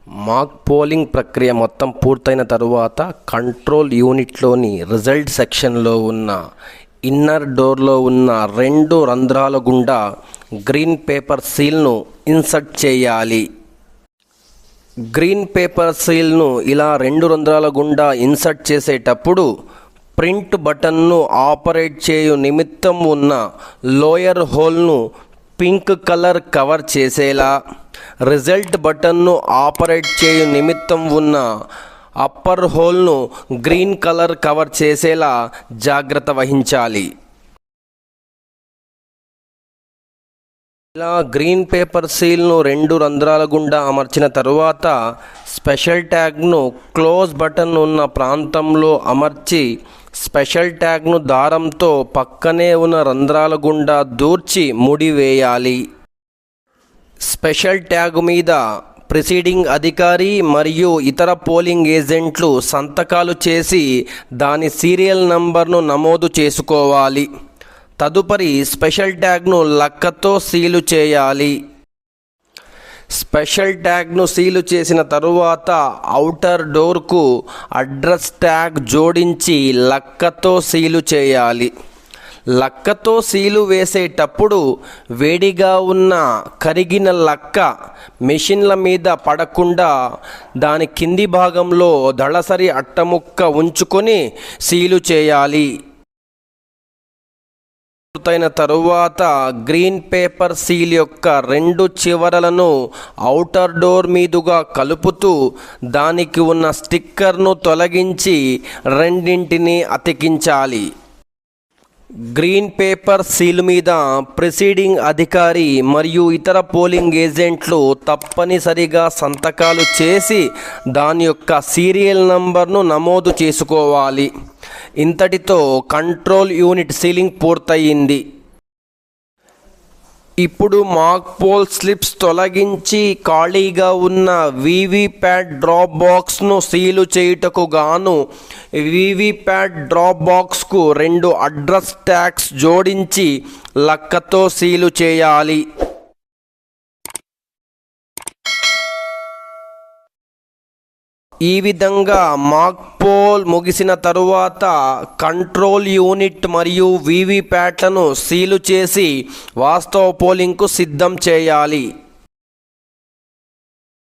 Mock polling ప్రక్రియ మొత్తం పూర్తయిన తరువాత కంట్రోల్ యూనిట్లోని రిజల్ట్ సెక్షన్లో ఉన్న ఇన్నర్ డోర్లో ఉన్న 2 రంధ్రాల గుండా గ్రీన్ పేపర్ సీల్ను ఇన్సర్ట్ చేయాలి. గ్రీన్ పేపర్ సీల్ను ఇలా 2 రంధ్రాల గుండా ఇన్సర్ట్ చేసేటప్పుడు ప్రింట్ బటన్ను ఆపరేట్ చేయు నిమిత్తం ఉన్న లోయర్ హోల్ను పింక్ కలర్ కవర్ చేసేలా, రిజల్ట్ బటన్ను ఆపరేట్ చేయు నిమిత్తం ఉన్న అప్పర్ హోల్ను గ్రీన్ కలర్ కవర్ చేసేలా జాగ్రత్త వహించాలి. ఇలా గ్రీన్ పేపర్ సీల్ను 2 రంధ్రాల గుండా అమర్చిన తరువాత స్పెషల్ ట్యాగ్ను క్లోజ్ బటన్ ఉన్న ప్రాంతంలో అమర్చి స్పెషల్ ట్యాగ్ను దారంతో పక్కనే ఉన్న రంధ్రాల గుండా దూర్చి ముడివేయాలి. స్పెషల్ ట్యాగ్ మీద ప్రిసైడింగ్ అధికారి మరియు ఇతర పోలింగ్ ఏజెంట్లు సంతకాలు చేసి దాని సీరియల్ నంబర్ను నమోదు చేసుకోవాలి. తదుపరి స్పెషల్ ట్యాగ్ను లక్కతో సీలు చేయాలి. స్పెషల్ ట్యాగ్ను సీలు చేసిన తరువాత ఔటర్ డోర్కు అడ్రస్ ట్యాగ్ జోడించి లక్కతో సీలు చేయాలి. లక్కతో సీలు వేసేటప్పుడు వేడిగా ఉన్న కరిగిన లక్క మెషిన్ల మీద పడకుండా దాని కింది భాగంలో దళసరి అట్టముక్క ఉంచుకొని సీలు చేయాలి. పూర్తయిన తరువాత గ్రీన్ పేపర్ సీల్ యొక్క 2 చివరలను ఔటర్ డోర్ మీదుగా కలుపుతూ దానికి ఉన్న స్టిక్కర్ను తొలగించి రెండింటిని అతికించాలి. గ్రీన్ పేపర్ సీల్ మీద ప్రిసైడింగ్ అధికారి మరియు ఇతర పోలింగ్ ఏజెంట్లు తప్పనిసరిగా సంతకాలు చేసి దాని యొక్క సీరియల్ నంబర్ను నమోదు చేసుకోవాలి. ఇంతటితో కంట్రోల్ యూనిట్ సీలింగ్ పూర్తయింది. ఇప్పుడు మాక్ పోల్ స్లిప్స్ తొలగించి ఖాళీగా ఉన్న వీవీప్యాట్ డ్రాప్ బాక్స్ను సీలు చేయుటకు గాను వీవీప్యాట్ డ్రాప్ బాక్స్కు 2 అడ్రస్ ట్యాగ్స్ జోడించి లక్కతో సీలు చేయాలి. ఈ విధంగా మాక్ పోల్ ముగిసిన తరువాత కంట్రోల్ యూనిట్ మరియు వీవీప్యాట్లను సీలు చేసి వాస్తవ పోలింగ్కు సిద్ధం చేయాలి.